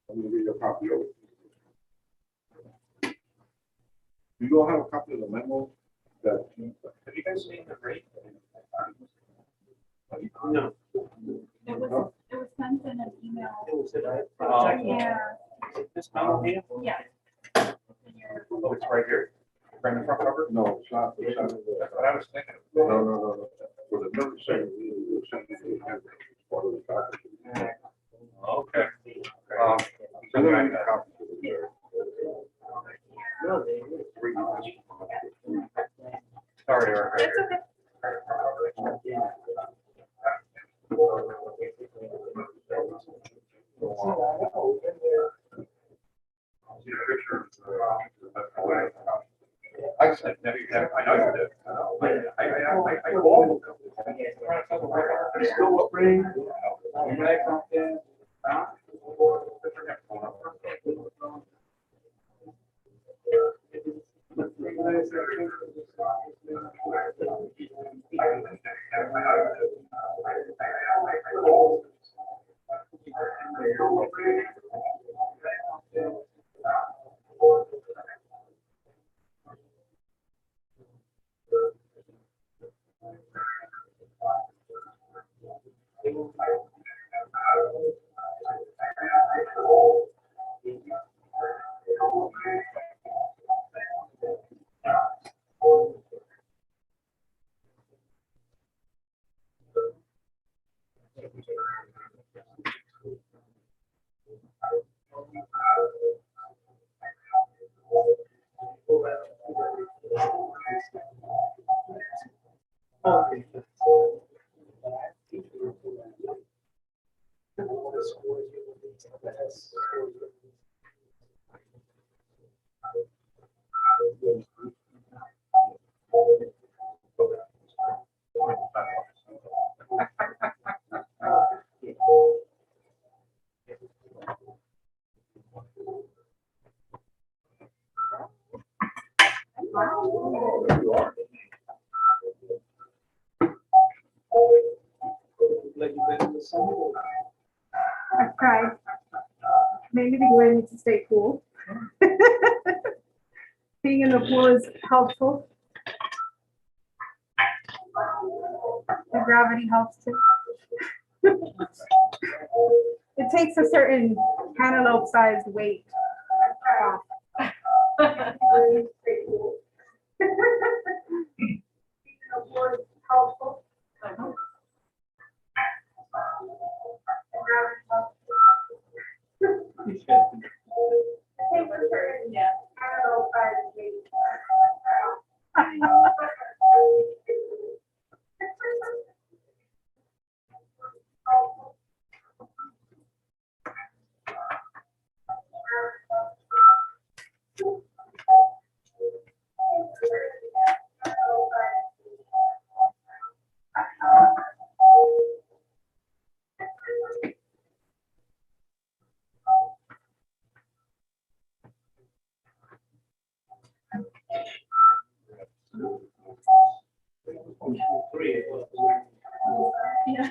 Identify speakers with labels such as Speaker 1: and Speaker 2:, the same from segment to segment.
Speaker 1: I'm gonna give you a copy of it. You all have a copy of the memo that. Have you guys seen the rate? No.
Speaker 2: It was sent in an email.
Speaker 3: Yeah.
Speaker 4: This memo here?
Speaker 2: Yeah.
Speaker 4: Oh, it's right here. Right in the front cover?
Speaker 1: No, it's not.
Speaker 4: That's what I was thinking.
Speaker 1: No. For the purpose of it, we'll send you the address as part of the package.
Speaker 4: Okay.
Speaker 1: I'm gonna need a copy of it there.
Speaker 4: Sorry, Eric.
Speaker 2: It's okay.
Speaker 4: I said, I know you did. I called. Still what ring?
Speaker 3: I've tried. Maybe the way needs to stay cool. Being in the pool is helpful. The gravity helps too. It takes a certain cantaloupe sized weight off. Helpful.
Speaker 2: Yeah. Yeah.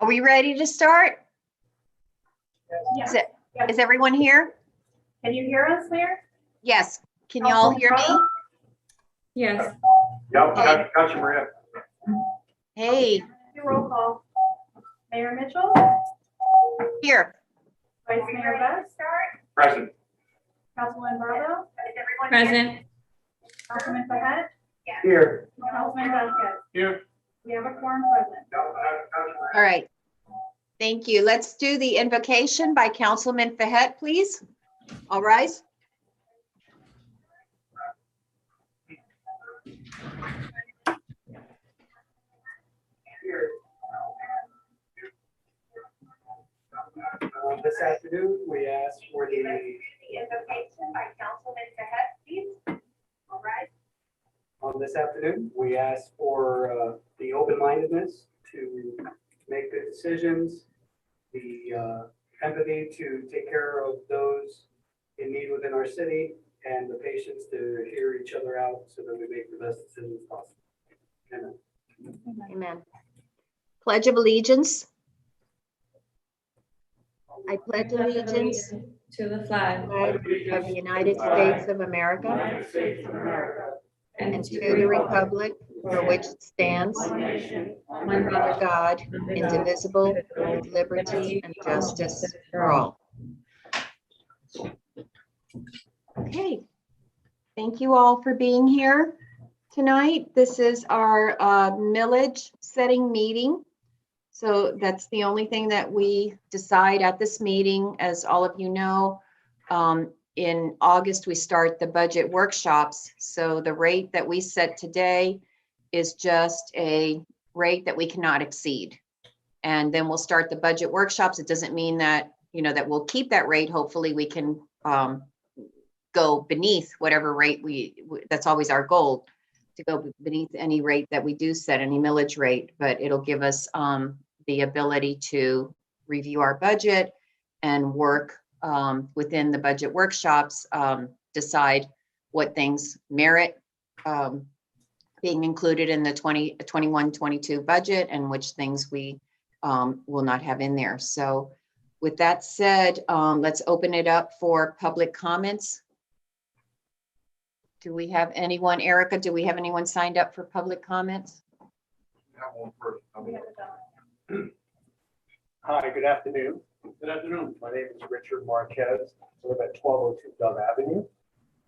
Speaker 5: Are we ready to start?
Speaker 2: Yeah.
Speaker 5: Is everyone here?
Speaker 2: Can you hear us, Mayor?
Speaker 5: Yes. Can you all hear me?
Speaker 3: Yes.
Speaker 4: Yeah, got you, Maria.
Speaker 5: Hey,
Speaker 2: Do roll call. Mayor Mitchell,
Speaker 5: here.
Speaker 2: Vice Mayor Best,
Speaker 4: Present.
Speaker 2: Councilman Bravo,
Speaker 3: Present.
Speaker 2: Councilman Fahad,
Speaker 4: Here.
Speaker 2: Councilman Vasquez.
Speaker 4: Here.
Speaker 2: We have a quorum present.
Speaker 5: All right. Thank you. Let's do the invocation by Councilman Fahet, please. All rise.
Speaker 6: This afternoon, we ask for the
Speaker 2: invocation by Councilman Cahet, please. All right.
Speaker 6: on this afternoon, we ask for the open-mindedness to make good decisions, the empathy to take care of those in need within our city, and the patience to hear each other out so that we make the best decisions possible. Amen.
Speaker 5: Amen. Pledge of allegiance. I pledge allegiance
Speaker 7: to the flag
Speaker 5: of the United States of America and to the republic for which it stands, one under God, indivisible, with liberty and justice for all. Okay. Thank you all for being here tonight. This is our millage setting meeting. So that's the only thing that we decide at this meeting. As all of you know, in August, we start the budget workshops. So the rate that we set today is just a rate that we cannot exceed. And then we'll start the budget workshops. It doesn't mean that, that we'll keep that rate. Hopefully we can go beneath whatever rate that's always our goal, to go beneath any rate that we do set, any millage rate, but it'll give us the ability to review our budget and work within the budget workshops, decide what things merit being included in the 21-22 budget and which things we will not have in there. So with that said, let's open it up for public comments. Do we have anyone, Erica, do we have anyone signed up for public comments?
Speaker 1: Have one first.
Speaker 2: We have a done.
Speaker 6: Hi, good afternoon. Good afternoon. My name is Richard Marquez. I live at 1202 Dove Avenue.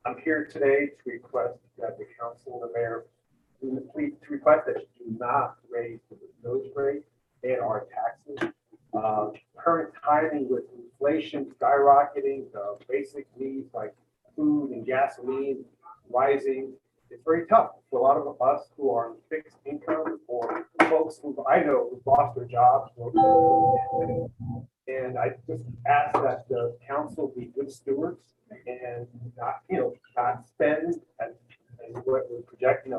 Speaker 6: I'm here today to request that the council and the mayor to request that you do not raise the millage rate and our taxes. Current timing with inflation skyrocketing, basic needs like food and gasoline rising, it's very tough for a lot of us who are on fixed income, or folks who I know who've lost their jobs. And I just ask that the council be good stewards and not, not spend as what we're projecting,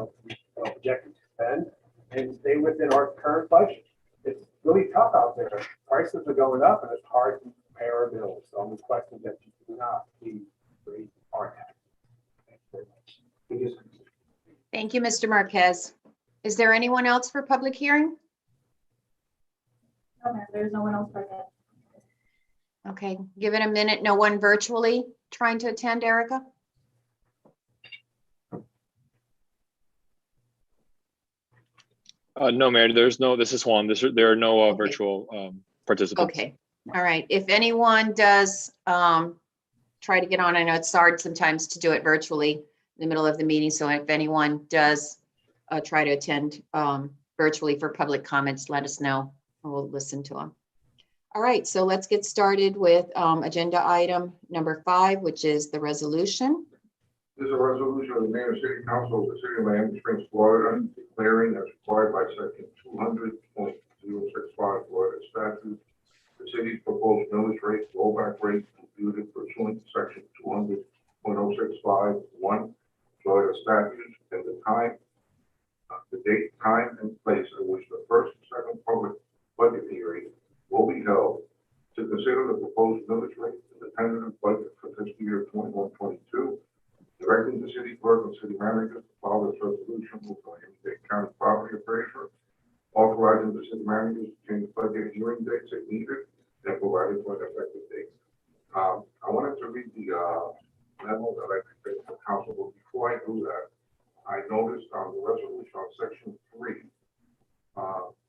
Speaker 6: projected to spend, and stay within our current budget. It's really tough out there. Prices are going up and it's hard to pay our bills. So I'm requesting that you do not please raise our taxes. Thank you very much.
Speaker 5: Thank you, Mr. Marquez. Is there anyone else for public hearing?
Speaker 2: No, ma'am, there's no one else present.
Speaker 5: Okay, give it a minute. No one virtually trying to attend, Erica?
Speaker 8: No, Mayor, this is Juan. There are no
Speaker 5: Okay.
Speaker 8: virtual participants.
Speaker 5: Okay, all right. If anyone does try to get on, I know it's hard sometimes to do it virtually in the middle of the meeting. So if anyone does try to attend virtually for public comments, let us know and we'll listen to them. All right, so let's get started with agenda item number 5, which is the resolution.
Speaker 1: This is a resolution of the mayor and city council of the city of Miami Springs, Florida, declaring as required by section 200.065 Florida statute, the city's proposed millage rate, rollback rate, computed pursuant to section 200.065(1) Florida statutes, and the date, time, and place at which the first and second public budget hearing will be held to consider the proposed millage rate in the tentative budget for fiscal year 21-22. Directing the city clerk and city manager to follow this resolution with the Miami-Dade County property appraiser, authorizing the city manager to change budget hearing dates if needed, and providing for an effective date. I wanted to read the memo that I prepared for council, but before I do that, I noticed on the resolution on section 3,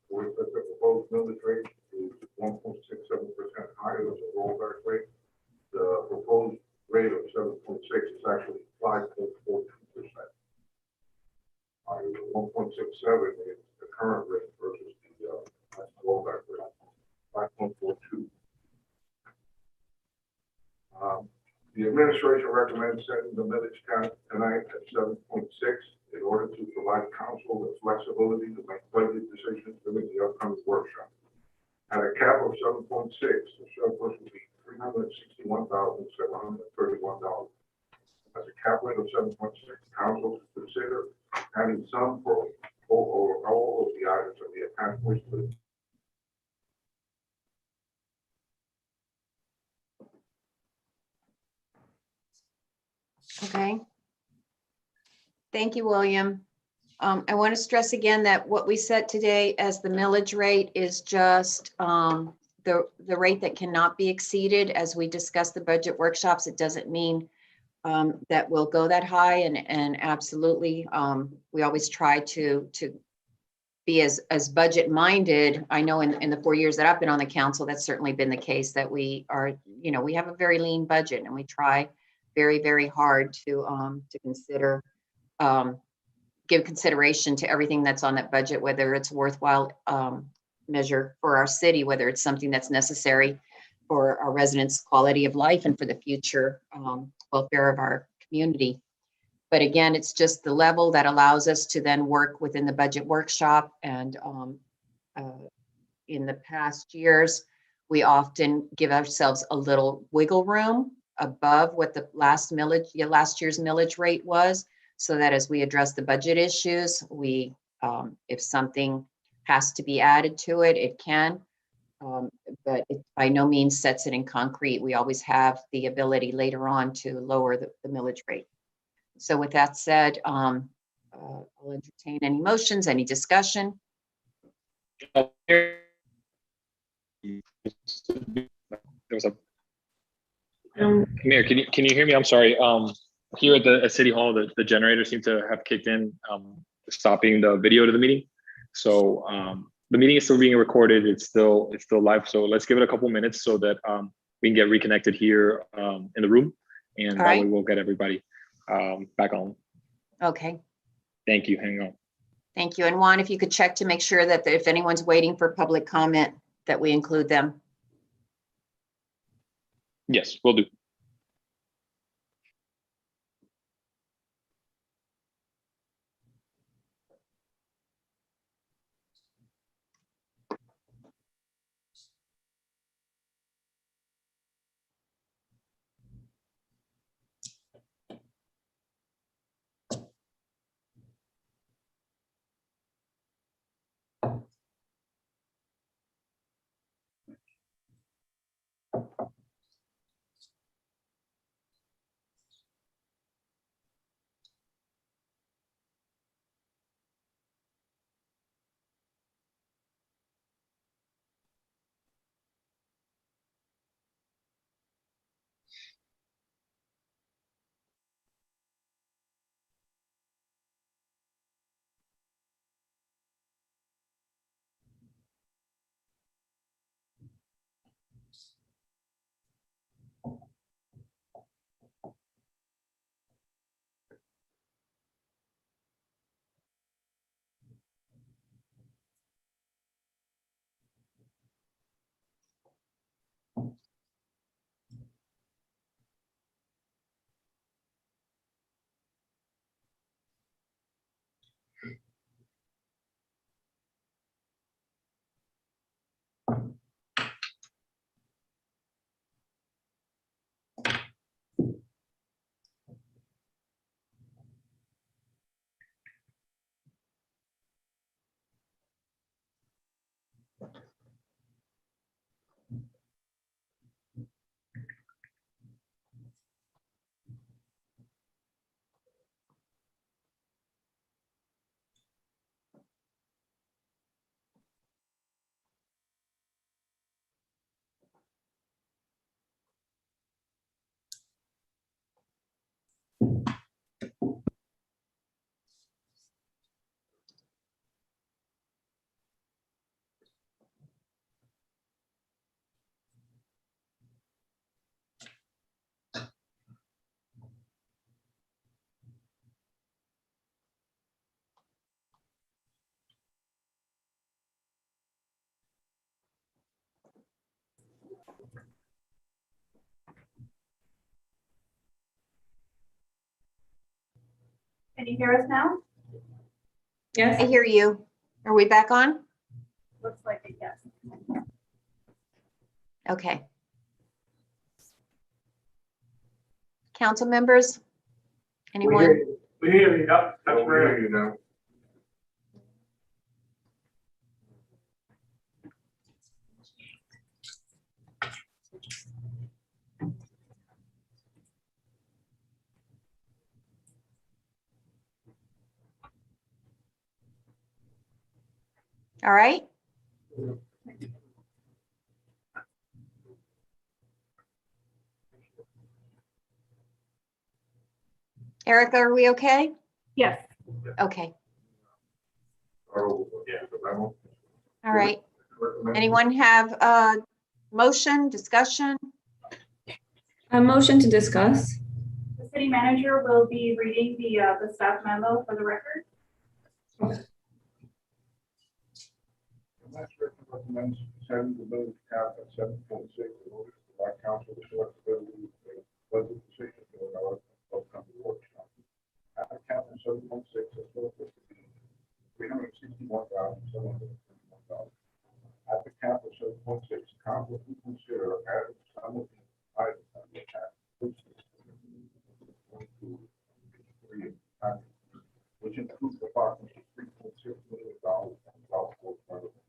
Speaker 1: where it says the proposed millage rate is 1.67% higher than the rollback rate. The proposed rate of 7.6 is actually 5.42%. 1.67 is the current rate versus the, rollback rate, 5.42. The administration recommends setting the millage count tonight at 7.6 in order to provide council with flexibility to make budget decisions during the upcoming workshop. At a cap of 7.6, the surplus would be $361,731. As a cap rate of 7.6, council should consider adding some for all of the items of the attached wish list.
Speaker 5: Okay. Thank you, William. I want to stress again that what we set today as the millage rate is just the rate that cannot be exceeded. As we discuss the budget workshops, it doesn't mean that we'll go that high, and absolutely, we always try to be as budget minded. I know in the 4 years that I've been on the council, that's certainly been the case, that we are, we have a very lean budget, and we try very, very hard to consider, give consideration to everything that's on that budget, whether it's worthwhile measure for our city, whether it's something that's necessary for our residents' quality of life and for the future welfare of our community. But again, it's just the level that allows us to then work within the budget workshop. And in the past years, we often give ourselves a little wiggle room above what the last year's millage rate was, so that as we address the budget issues, we, if something has to be added to it, it can. But it by no means sets it in concrete. We always have the ability later on to lower the millage rate. So with that said, I'll entertain any motions, any discussion.
Speaker 8: There was a Mayor, can you hear me? I'm sorry. Here at City Hall, the generator seemed to have kicked in, stopping the video to the meeting. So the meeting is still being recorded. It's still live. So let's give it a couple minutes so that we can get reconnected here in the room, and that way we'll get everybody back on.
Speaker 5: Okay.
Speaker 8: Thank you. Hang on.
Speaker 5: Thank you. And Juan, if you could check to make sure that if anyone's waiting for public comment, that we include them.
Speaker 8: Yes, we'll do.
Speaker 2: Can you hear us now?
Speaker 5: I hear you. Are we back on?
Speaker 2: Looks like it, yes.
Speaker 5: Okay. Council members? Anyone?
Speaker 4: We hear you, yep, that's
Speaker 1: We
Speaker 4: great.
Speaker 1: hear you now.
Speaker 5: All right. Erica, are we okay?
Speaker 3: Yes.
Speaker 5: Okay.
Speaker 1: Start over with the memo.
Speaker 5: All right.
Speaker 1: Recommend-
Speaker 5: Anyone have a motion, discussion?
Speaker 7: A motion to discuss.
Speaker 2: The city manager will be reading the staff memo for the record.
Speaker 1: The master recommends setting the village cap at 7.6 in order to provide council with flexibility in budget decisions during our upcoming workshop. At a cap of 7.6, the surplus would be $361,751. At the cap of 7.6, council will consider adding some of the items on the cap, which includes approximately $3.6 million on golf course renovation.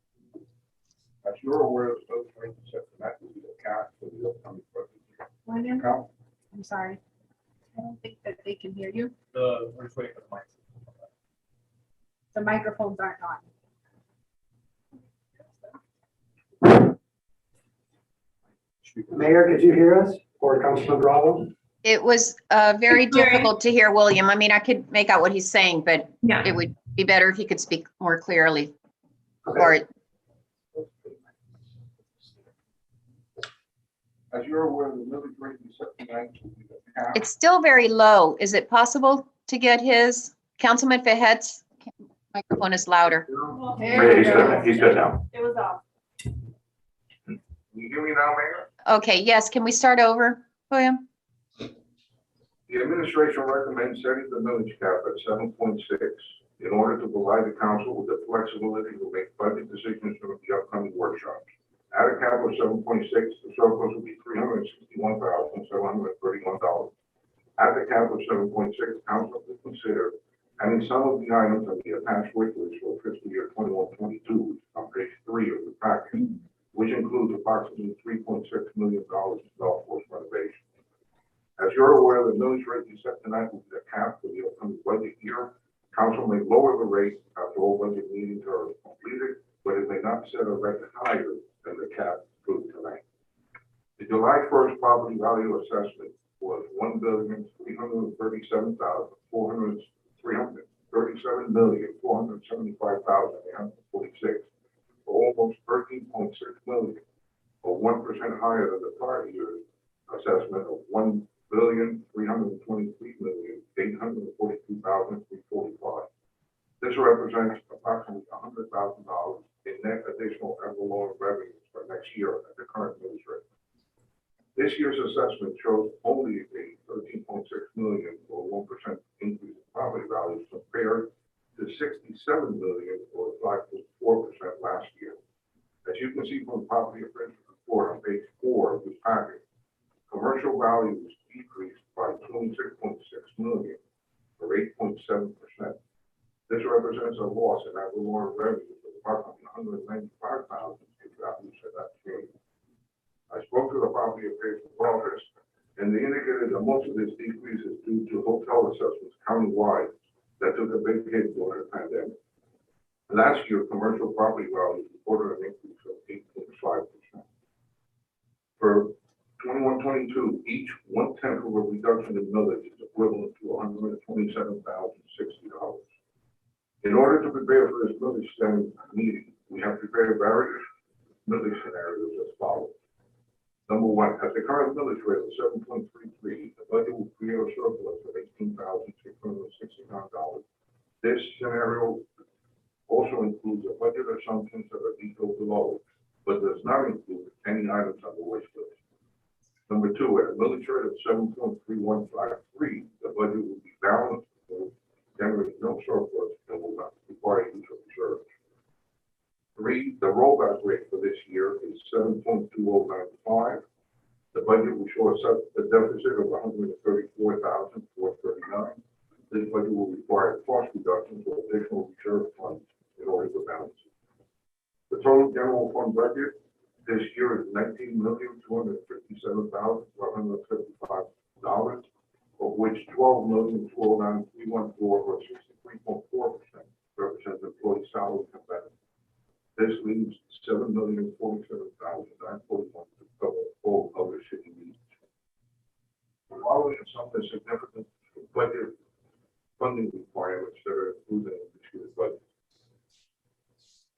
Speaker 1: As you're aware, the village rate is set tonight will be the cap for the upcoming budget year.
Speaker 3: William,
Speaker 1: Council
Speaker 3: I'm sorry. I don't think that they can hear you.
Speaker 4: We're just waiting for the mic.
Speaker 3: The microphones aren't on.
Speaker 6: Mayor, could you hear us? Or Councilman Bravo?
Speaker 5: It was very difficult to hear William. I mean, I could make out what he's saying, but
Speaker 7: Yeah.
Speaker 5: it would be better if he could speak more clearly.
Speaker 6: Okay.
Speaker 5: Or,
Speaker 1: As you're aware, the millage rate is set tonight will be the cap.
Speaker 5: it's still very low. Is it possible to get his, Councilman Fahet's microphone is louder?
Speaker 3: There we go.
Speaker 4: He's good now.
Speaker 2: It was off.
Speaker 1: Can you hear me now, Mayor?
Speaker 5: Okay, yes, can we start over, William?
Speaker 1: The administration recommends setting the millage cap at 7.6 in order to provide the council with the flexibility to make budget decisions during the upcoming workshops. At a cap of 7.6, the surplus will be $361,731. At the cap of 7.6, council will consider adding some of the items on the attached wait list for fiscal year 21-22 on page 3 of the package, which includes approximately $3.6 million in golf course renovation. As you're aware, the millage rate you set tonight will be the cap for the upcoming budget year. Council may lower the rate after all budget meetings are completed, but it may not set a rate higher than the cap approved tonight. The July 1st property value assessment was $337,475,846, for almost $13.6 million, or 1% higher than the prior year's assessment of $1,323,842,345. This represents approximately $100,000 in net additional ad valorem revenues for next year at the current millage rate. This year's assessment shows only a $13.6 million or 1% increase in property values compared to $67 million or 5.4% last year. As you can see from the property appraisal report on page 4 of this package, commercial values decreased by $26.6 million or 8.7%. This represents a loss in ad valorem revenues of approximately $195,000 if values had not changed. I spoke to the property appraisal office, and they indicated that most of this decrease is due to hotel assessments countywide that took a big hit during the pandemic. Last year, commercial property values reported an increase of 8.5%. For 21-22, each 1/10 of a reduction in millage is equivalent to $127,060. In order to prepare for this millage standing meeting, we have prepared various millage scenarios as follows. Number 1, at the current millage rate of 7.33, the budget will create a surplus of $18,669. This scenario also includes a budget assumptions that are detailed below, but does not include any items on the wish list. Number 2, at a millage rate of 7.3153, the budget will be balanced with generate no surplus and will not require use of reserves. 3, the rollback rate for this year is 7.2095. The budget will show a deficit of $134,439. This budget will require cost reductions or additional reserve funds in order to balance it. The total general fund budget this year is $19,257,155, of which $12,209,314, or 63.4%, represents employee salaries and benefits. This leaves $7,047,941 to cover all other city needs. The following are some of the significant budget funding requirements that are included in this year's budget.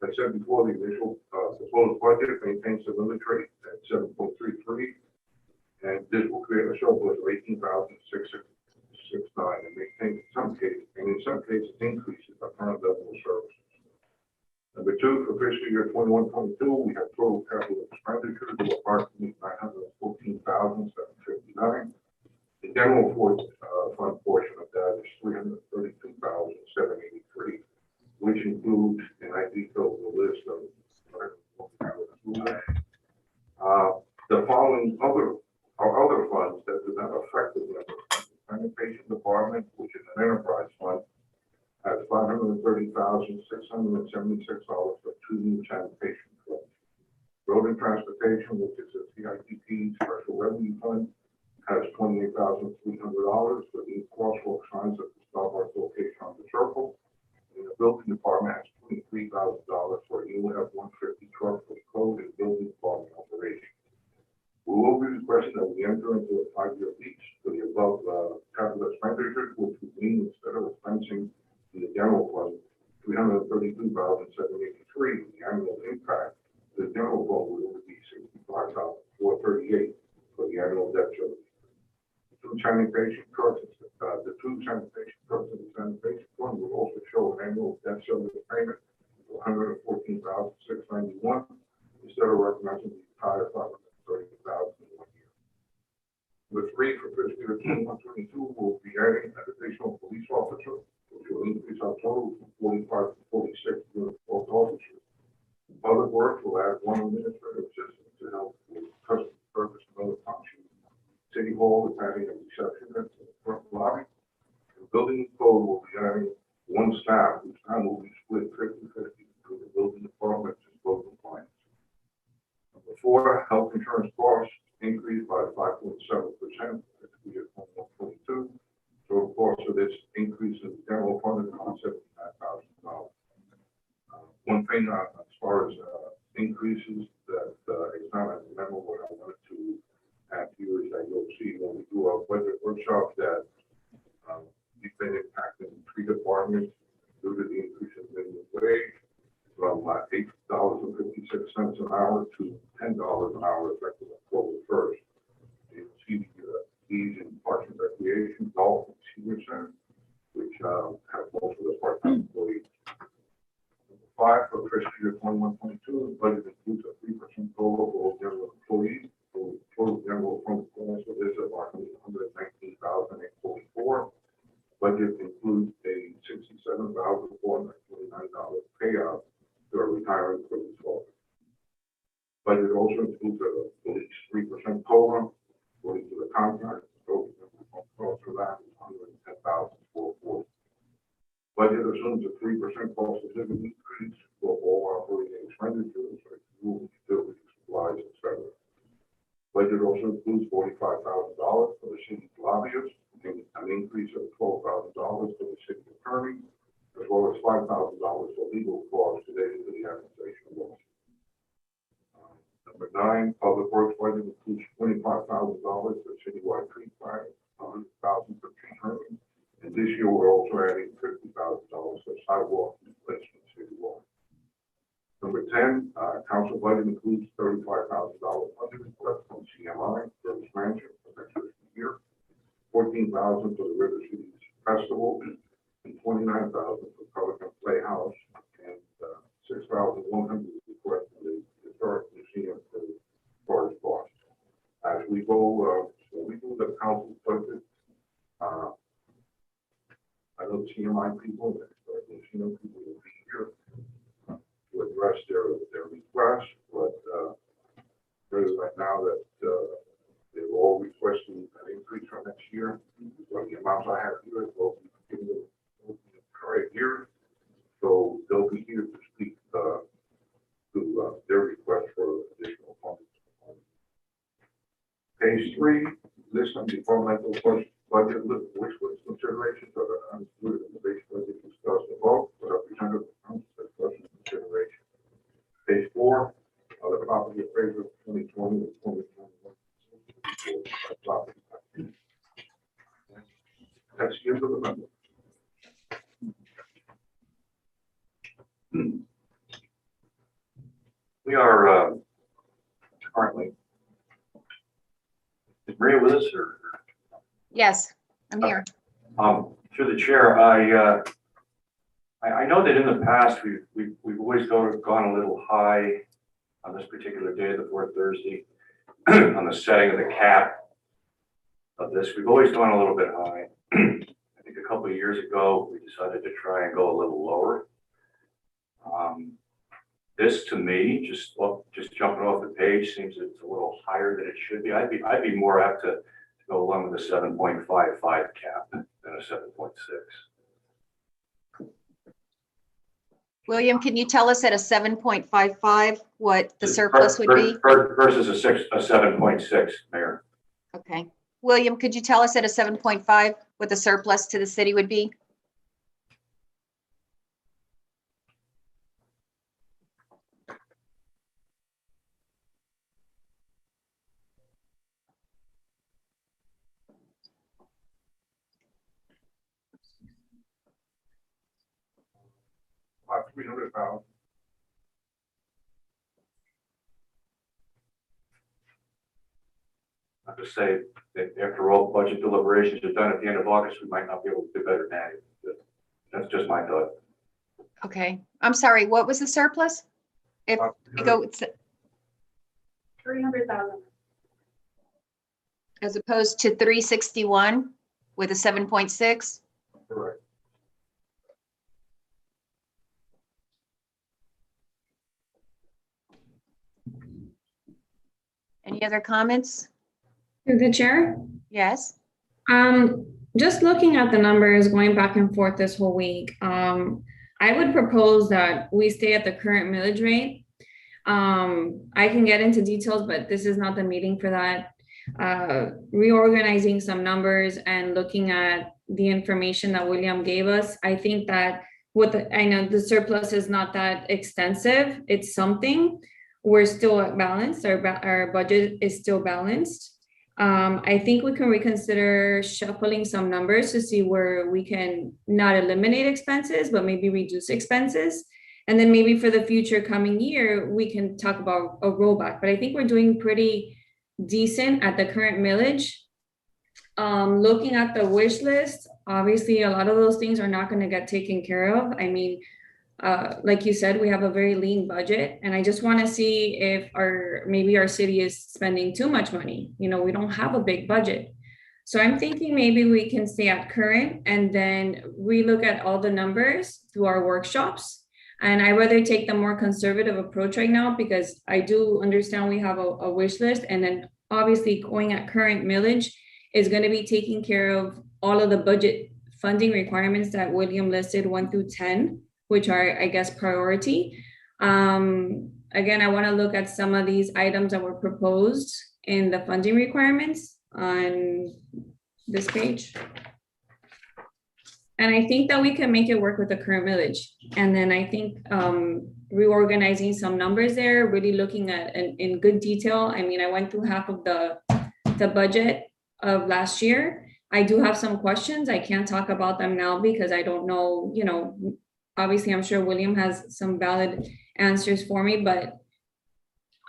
Speaker 1: I said before, the initial proposed budget maintains the millage rate at 7.33, and this will create a surplus of $18,669 and maintain in some cases increases the current level of services. Number 2, for fiscal year 21-22, we have total capital expenditures of approximately $914,759. The general fund portion of that is $332,783, which includes, and I detailed the list of the following other funds that do not affect the number. The sanitation department, which is an enterprise fund, has $530,676 for 2 new sanitation trucks. Road and transportation, which is a CITP special revenue fund, has $28,300 for the crosswalk signs at the Starbucks location on the circle. And the building department has $23,000 for a new F-150 truck for the code and building department operation. We will be requesting that we enter into a 5-year lease for the above capital expenditures, which would mean instead of expensing in the general fund $332,783, the annual impact to the general fund will be $65,438 for the annual debt service. The 2 sanitation trucks in the sanitation fund will also show an annual debt service payment of $114,691 instead of recognizing the entire $530,000 in 1 year. Number 3, for fiscal year 21-22, we'll be adding an additional police officer, which will increase our total from 45 to 46 uniformed officers. Public Works will add 1 administrative assistant to help with customer service and other functions. City Hall is adding a receptionist in the front lobby. The building code will be adding 1 staff, whose time will be split 50-50 between the building department and code compliance. Number 4, health insurance costs increased by 5.7% fiscal year 21-22. Total cost of this increase in the general fund is $179,000. One thing as far as increases that is not a memo, what I wanted to add here is that you'll see when we do our budget workshop that we've been impacting 3 departments due to the increase in minimum wage from $8.56 an hour to $10 an hour effective October 1st. You'll see these in Parks and Recreation, Golf, and Senior Center, which have most of the part-time employees. Number 5, for fiscal year 21-22, the budget includes a 3% total for all general employees. Total general fund cost of this is $119,844. Budget includes a $67,429 payout to our retiring police officers. Budget also includes a police 3% COLA. According to the contract, the total cost for that is $110,440. Budget assumes a 3% cost of living increase for all operating expenditures, like food, utilities, supplies, etc. Budget also includes $45,000 for the city's lobbyists, and an increase of $12,000 for the city attorney, as well as $5,000 for legal costs related to the administration of law. Number 9, Public Works budget includes $25,000 for citywide tree planting, $100,000 for tree trimming, and this year we're also adding $50,000 for sidewalk replacement citywide. Number 10, council budget includes $35,000 budget request from CMI for expansion for next fiscal year, $14,000 for the River Cities Festival, and $29,000 for Pelican Playhouse, and $6,100 request for the Historic Museum for forest costs. As we go, when we do the council budget, I know CMI young people, Latino people will be here to address their requests, but right now that they're all requesting an increase for next year. But the amounts I have here will be given the current year, so they'll be here to speak to their request for additional funds. Page 3, list of departmental budget wish list considerations that are included in the base budget discussed above, but are presented for discussion and consideration. Page 4, the property appraisal 2020 and 2021. That's the end of the memo.
Speaker 4: We are currently, is Maria with us or?
Speaker 5: Yes, I'm here.
Speaker 4: Through the chair, I know that in the past, we've always gone a little high on this particular day, the fourth Thursday, on the setting of the cap of this. We've always gone a little bit high. I think a couple of years ago, we decided to try and go a little lower. This to me, just jumping off the page, seems it's a little higher than it should be. I'd be more apt to go along with a 7.55 cap than a 7.6.
Speaker 5: William, can you tell us at a 7.55 what the surplus would be?
Speaker 4: Versus a 7.6, Mayor.
Speaker 5: Okay. William, could you tell us at a 7.5 what the surplus to the city would be?
Speaker 1: About 300,000.
Speaker 4: I'll just say that after all budget deliberations are done at the end of August, we might not be able to do better than that. That's just my thought.
Speaker 5: Okay. I'm sorry. What was the surplus? If we go, it's
Speaker 2: 300,000.
Speaker 5: as opposed to 361 with a 7.6.
Speaker 1: Correct.
Speaker 5: Any other comments?
Speaker 7: Through the chair.
Speaker 5: Yes.
Speaker 7: Just looking at the numbers going back and forth this whole week, I would propose that we stay at the current millage rate. I can get into details, but this is not the meeting for that. Reorganizing some numbers and looking at the information that William gave us, I think that I know the surplus is not that extensive. It's something. We're still at balance. Our budget is still balanced. I think we can reconsider shuffling some numbers to see where we can not eliminate expenses, but maybe reduce expenses. And then maybe for the future coming year, we can talk about a rollback. But I think we're doing pretty decent at the current millage. Looking at the wish list, obviously a lot of those things are not going to get taken care of. I mean, like you said, we have a very lean budget, and I just want to see if maybe our city is spending too much money. You know, we don't have a big budget. So I'm thinking maybe we can stay at current and then relook at all the numbers through our workshops. And I rather take the more conservative approach right now, because I do understand we have a wish list, and then obviously going at current millage is going to be taking care of all of the budget funding requirements that William listed 1 through 10. Which are, I guess, priority. Again, I want to look at some of these items that were proposed in the funding requirements on this page. And I think that we can make it work with the current millage. And then I think reorganizing some numbers there, really looking at in good detail. I mean, I went through half of the budget of last year. I do have some questions. I can't talk about them now because I don't know, you know, obviously, I'm sure William has some valid answers for me, but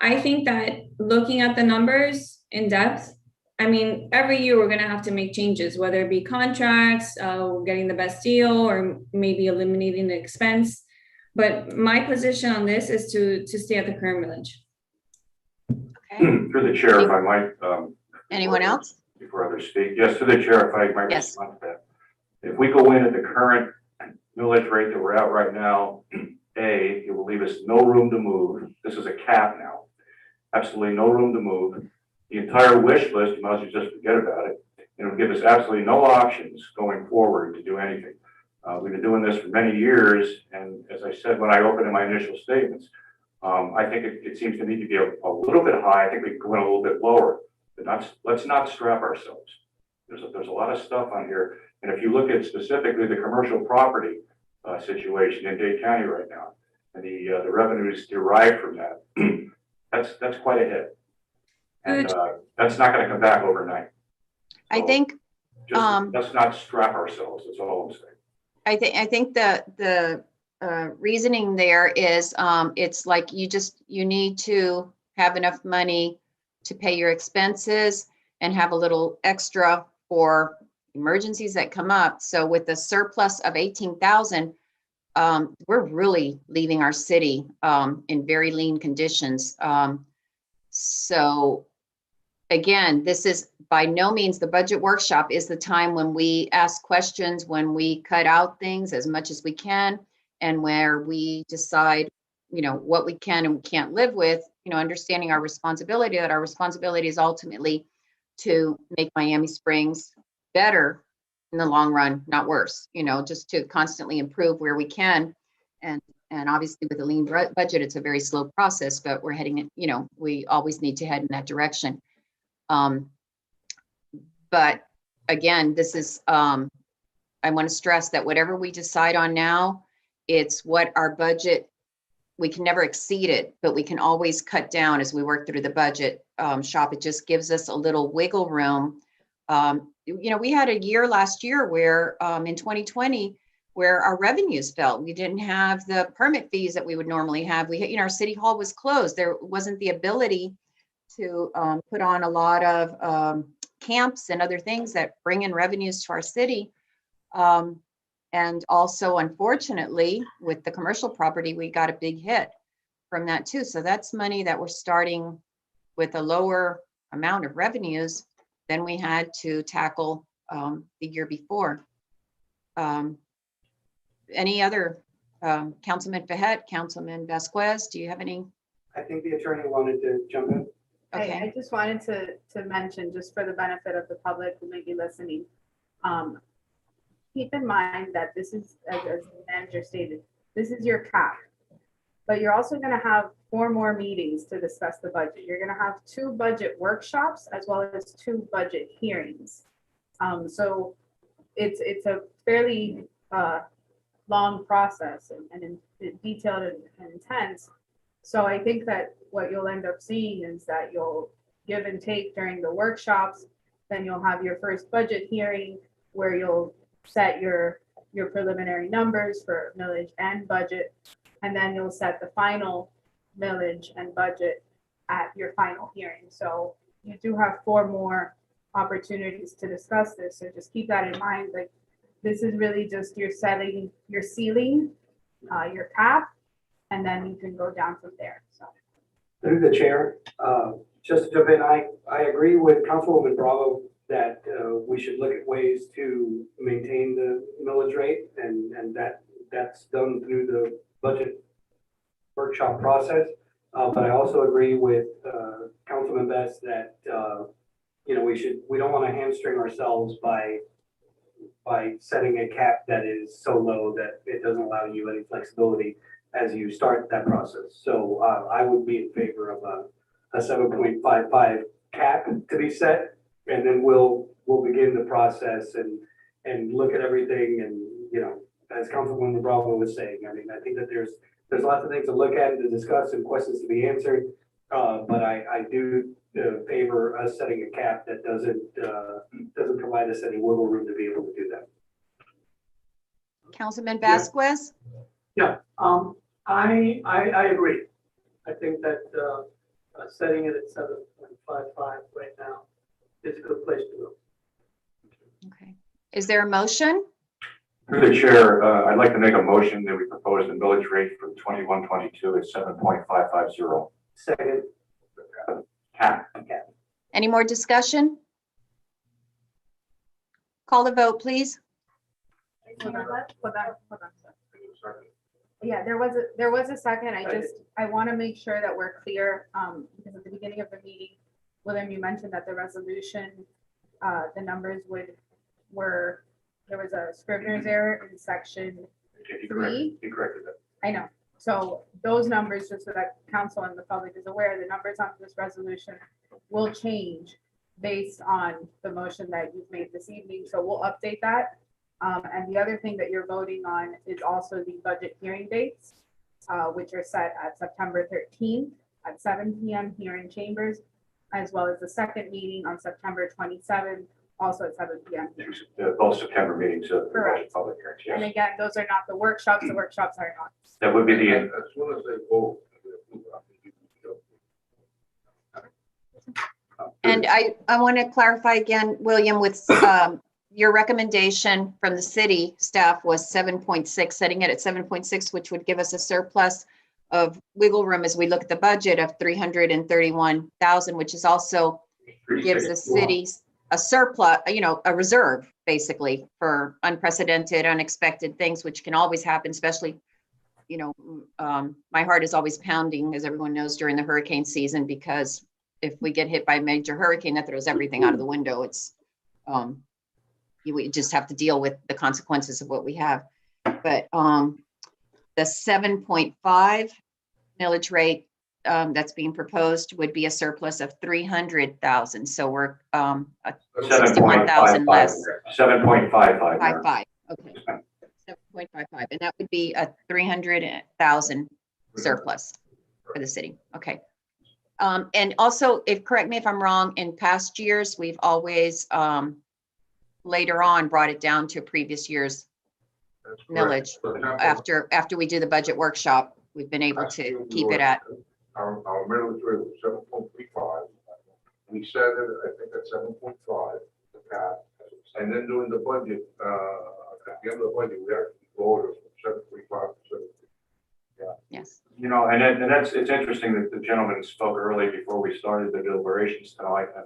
Speaker 7: I think that looking at the numbers in depth, I mean, every year we're going to have to make changes, whether it be contracts, getting the best deal, or maybe eliminating the expense. But my position on this is to stay at the current millage.
Speaker 5: Okay.
Speaker 4: Through the chair, if I might.
Speaker 5: Anyone else?
Speaker 4: Before others speak. Yes, to the chair, if I might
Speaker 5: Yes.
Speaker 4: respond to that. If we go in at the current millage rate that we're at right now, it will leave us no room to move. This is a cap now. Absolutely no room to move. The entire wish list, you might as well just forget about it. And it'll give us absolutely no options going forward to do anything. We've been doing this for many years, and as I said when I opened in my initial statements, I think it seems to need to be a little bit high. I think we can go in a little bit lower, but let's not strap ourselves. There's a lot of stuff on here, and if you look at specifically the commercial property situation in Dade County right now, and the revenues derived from that, that's quite a hit, and that's not going to come back overnight.
Speaker 5: I
Speaker 4: So
Speaker 5: think,
Speaker 4: let's not strap ourselves. That's all I'm saying.
Speaker 5: I think the reasoning there is, it's like you need to have enough money to pay your expenses and have a little extra for emergencies that come up. So with the surplus of 18,000, we're really leaving our city in very lean conditions. So again, this is by no means, the budget workshop is the time when we ask questions, when we cut out things as much as we can, and where we decide, what we can and can't live with, understanding our responsibility, that our responsibility is ultimately to make Miami Springs better in the long run, not worse, just to constantly improve where we can. And obviously with a lean budget, it's a very slow process, but we're heading, we always need to head in that direction. But again, this is, I want to stress that whatever we decide on now, it's what our budget, we can never exceed it, but we can always cut down as we work through the budget shop. It just gives us a little wiggle room. We had a year last year where in 2020, where our revenues fell. We didn't have the permit fees that we would normally have. Our city hall was closed. There wasn't the ability to put on a lot of camps and other things that bring in revenues to our city. And also, unfortunately, with the commercial property, we got a big hit from that too. So that's money that we're starting with a lower amount of revenues than we had to tackle the year before. Any other, Councilman Fahet, Councilman Vasquez, do you have any?
Speaker 6: I think the attorney wanted to jump in.
Speaker 5: Okay.
Speaker 3: I just wanted to mention, just for the benefit of the public who may be listening, keep in mind that this is, as the manager stated, this is your cap. But you're also going to have 4 more meetings to discuss the budget. You're going to have 2 budget workshops as well as 2 budget hearings. So it's a fairly long process and detailed and intense. So I think that what you'll end up seeing is that you'll give and take during the workshops, then you'll have your first budget hearing where you'll set your preliminary numbers for millage and budget, and then you'll set the final millage and budget at your final hearing. So you do have 4 more opportunities to discuss this. So just keep that in mind. Like, this is really just your setting, your ceiling, your cap, and then you can go down from there. So
Speaker 6: Through the chair, just to jump in, I agree with Councilwoman Bravo that we should look at ways to maintain the millage rate, and that's done through the budget workshop process. But I also agree with Councilman Best that we don't want to hamstring ourselves by setting a cap that is so low that it doesn't allow you any flexibility as you start that process. So I would be in favor of a 7.55 cap to be set, and then we'll begin the process and look at everything. And as Councilwoman Bravo was saying, I mean, I think that there's lots of things to look at and to discuss and questions to be answered. But I do favor us setting a cap that doesn't provide us any wiggle room to be able to do that.
Speaker 5: Councilman Vasquez?
Speaker 9: Yeah, I agree. I think that setting it at 7.55 right now is a good place to go.
Speaker 5: Okay. Is there a motion?
Speaker 4: Through the chair, I'd like to make a motion that we propose the millage rate for 21-22 at 7.550.
Speaker 6: Second.
Speaker 4: Cap.
Speaker 5: Any more discussion? Call the vote, please.
Speaker 3: hold on. Yeah, there was a second. I want to make sure that we're clear, because at the beginning of the meeting, William, you mentioned that the resolution, the numbers there was a scrivener's error in section
Speaker 4: He
Speaker 3: three.
Speaker 4: corrected that.
Speaker 3: I know. So those numbers, just so that council and the public is aware, the numbers on this resolution will change based on the motion that you've made this evening. So we'll update that. And the other thing that you're voting on is also the budget hearing dates, which are set at September 13th at 7 p.m. here in Chambers, as well as the second meeting on September 27th, also at 7 p.m.
Speaker 4: Both September meetings of the
Speaker 3: Correct.
Speaker 4: public hearings,
Speaker 3: And
Speaker 4: yes.
Speaker 3: again, those are not the workshops. The workshops are not.
Speaker 4: That would be
Speaker 1: As
Speaker 4: the,
Speaker 1: soon as they vote.
Speaker 5: And I want to clarify again, William, with your recommendation from the city staff was 7.6, setting it at 7.6, which would give us a surplus of wiggle room as we look at the budget of 331,000, which is also gives the cities a surplus, a reserve basically for unprecedented, unexpected things, which can always happen, especially, my heart is always pounding, as everyone knows, during the hurricane season, because if we get hit by a major hurricane that throws everything out of the window, it's, we just have to deal with the consequences of what we have. But the 7.5 millage rate that's being proposed would be a surplus of 300,000. So we're 61,000 less.
Speaker 4: 7.55.
Speaker 5: 55. Okay. 7.55, and that would be a 300,000 surplus for the city. Okay. And also, correct me if I'm wrong, in past years, we've always later on brought it down to previous year's
Speaker 1: That's correct.
Speaker 5: millage.
Speaker 1: For example,
Speaker 5: After we do the budget workshop, we've been able
Speaker 1: last year
Speaker 5: to
Speaker 1: we
Speaker 5: keep
Speaker 1: were-
Speaker 5: it at,
Speaker 1: Our millage rate was 7.35. We set it, I think, at 7.5, the cap. And then during the budget, at the end of the budget, we actually lowered it from 7.35 to 7.
Speaker 5: yes.
Speaker 4: It's interesting that the gentleman spoke early before we started the deliberations tonight. And,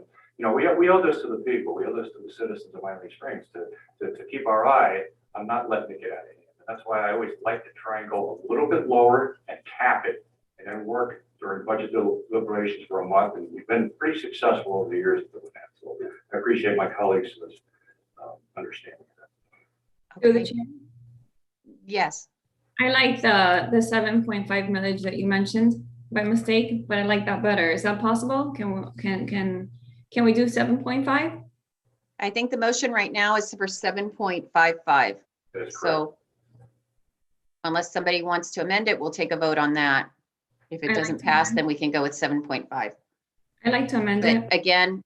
Speaker 4: we owe this to the people. We owe this to the citizens of Miami Springs to keep our eye on not letting it get out of hand. And that's why I always like to try and go a little bit lower and cap it and then work during budget deliberations for a month. And we've been pretty successful over the years doing that. So I appreciate my colleagues' understanding of that.
Speaker 7: Through the
Speaker 5: Okay.
Speaker 7: chair.
Speaker 5: Yes.
Speaker 7: I like the 7.5 millage that you mentioned by mistake, but I like that better. Is that possible? Can we do 7.5?
Speaker 5: I think the motion right now is for 7.55.
Speaker 4: That is correct.
Speaker 5: So unless somebody wants to amend it, we'll take a vote on that. If
Speaker 7: I'd
Speaker 5: it
Speaker 7: like
Speaker 5: doesn't
Speaker 7: to
Speaker 5: pass,
Speaker 7: amend.
Speaker 5: then we can go with 7.5.
Speaker 7: I like to amend
Speaker 5: But
Speaker 7: it.
Speaker 5: again,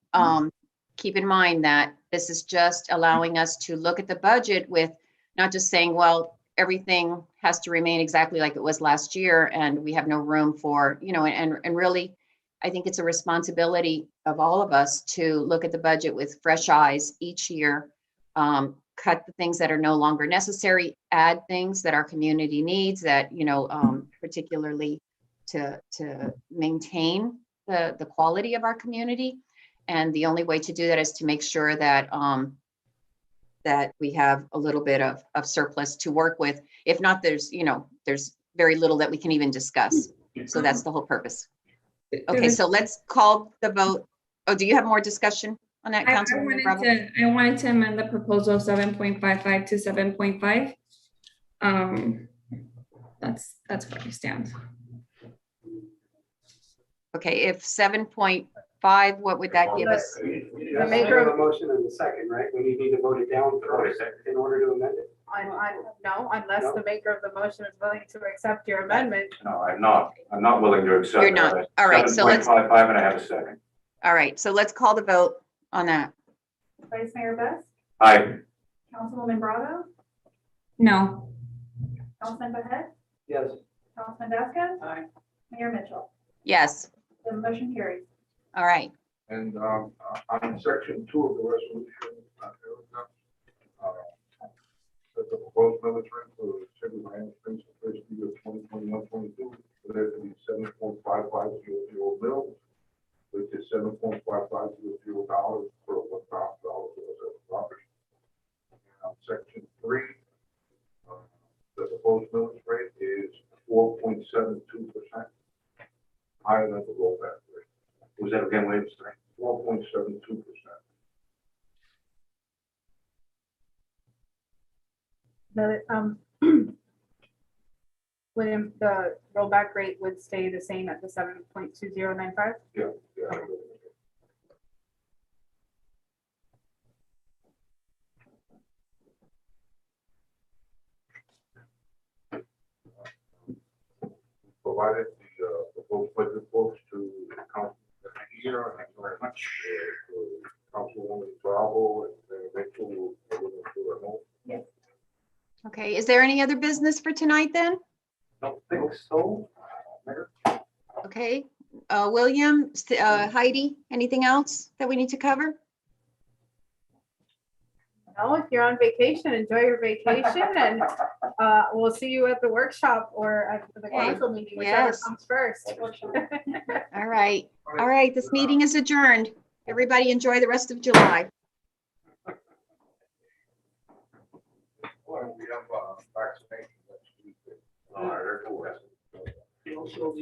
Speaker 5: keep in mind that this is just allowing us to look at the budget with not just saying, well, everything has to remain exactly like it was last year and we have no room for, and really, I think it's a responsibility of all of us to look at the budget with fresh eyes each year, cut the things that are no longer necessary, add things that our community needs that, particularly to maintain the quality of our community. And the only way to do that is to make sure that that we have a little bit of surplus to work with. If not, there's very little that we can even discuss. So that's the whole purpose. Okay, so let's call the vote. Oh, do you have more discussion on that, Councilwoman Bravo?
Speaker 7: I wanted to amend the proposal of 7.55 to 7.5. That's where I stand.
Speaker 5: Okay, if 7.5, what would that give us?
Speaker 3: The maker of-
Speaker 6: motion in the second, right? We need to vote it down first in order to amend it.
Speaker 3: No, unless the maker of the motion is willing to accept your amendment.
Speaker 4: No, I'm not. I'm not willing to accept.
Speaker 5: You're not.
Speaker 4: that.
Speaker 5: All right, so let's-
Speaker 4: 7.55 and I have a second.
Speaker 5: All right, so let's call the vote on that.
Speaker 2: Vice Mayor Best,
Speaker 4: Aye.
Speaker 2: Councilwoman Bravo,
Speaker 7: No.
Speaker 2: Councilman Behet,
Speaker 6: Yes.
Speaker 2: Councilman Vasquez,
Speaker 6: Aye.
Speaker 2: Mayor Mitchell.
Speaker 5: Yes,
Speaker 2: The motion carries.
Speaker 5: all right.
Speaker 1: And on section 2 of the resolution, that the proposed millage rate for the city of Miami Springs for fiscal year 2021-22, there to be 7.5500 mil, which is $7.5500 per $1,000 of property. And on section 3, the proposed millage rate is higher than the rollback rate,
Speaker 4: Was that again, Williams?
Speaker 1: 4.72%.
Speaker 3: William, the rollback rate would stay the same at the 7.2095?
Speaker 1: Yeah. Provided the proposed budget reports to the council here. Thank you very much. Councilwoman Bravo and Rachel will go through it all.
Speaker 5: Okay, is there any other business for tonight then?
Speaker 6: Don't think so. Mayor?
Speaker 5: Okay, William, Heidi, anything else that we need to cover?
Speaker 3: No, if you're on vacation, enjoy your vacation and we'll see you at the workshop or at the
Speaker 5: Okay.
Speaker 3: council meeting, whichever
Speaker 5: Yes.
Speaker 3: comes first.
Speaker 5: All right, this meeting is adjourned. Everybody enjoy the rest of July.
Speaker 1: Well, we have vaccination next week.
Speaker 9: Also,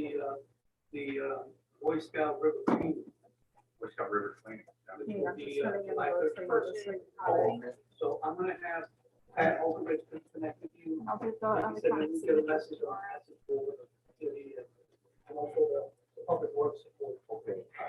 Speaker 9: the Boy Scout River Cleaning.
Speaker 4: What's got river cleaning?
Speaker 3: Yeah, I'm just
Speaker 9: The,
Speaker 3: putting in
Speaker 9: July
Speaker 3: those for you,
Speaker 9: 31st.
Speaker 3: just like holiday.
Speaker 9: So I'm gonna have Pat Olkovich connect with you.
Speaker 3: I'll do the
Speaker 9: Like you said,
Speaker 3: electronic
Speaker 9: we get a
Speaker 3: signature.
Speaker 9: message on, message board, and also the public works support.
Speaker 1: Okay.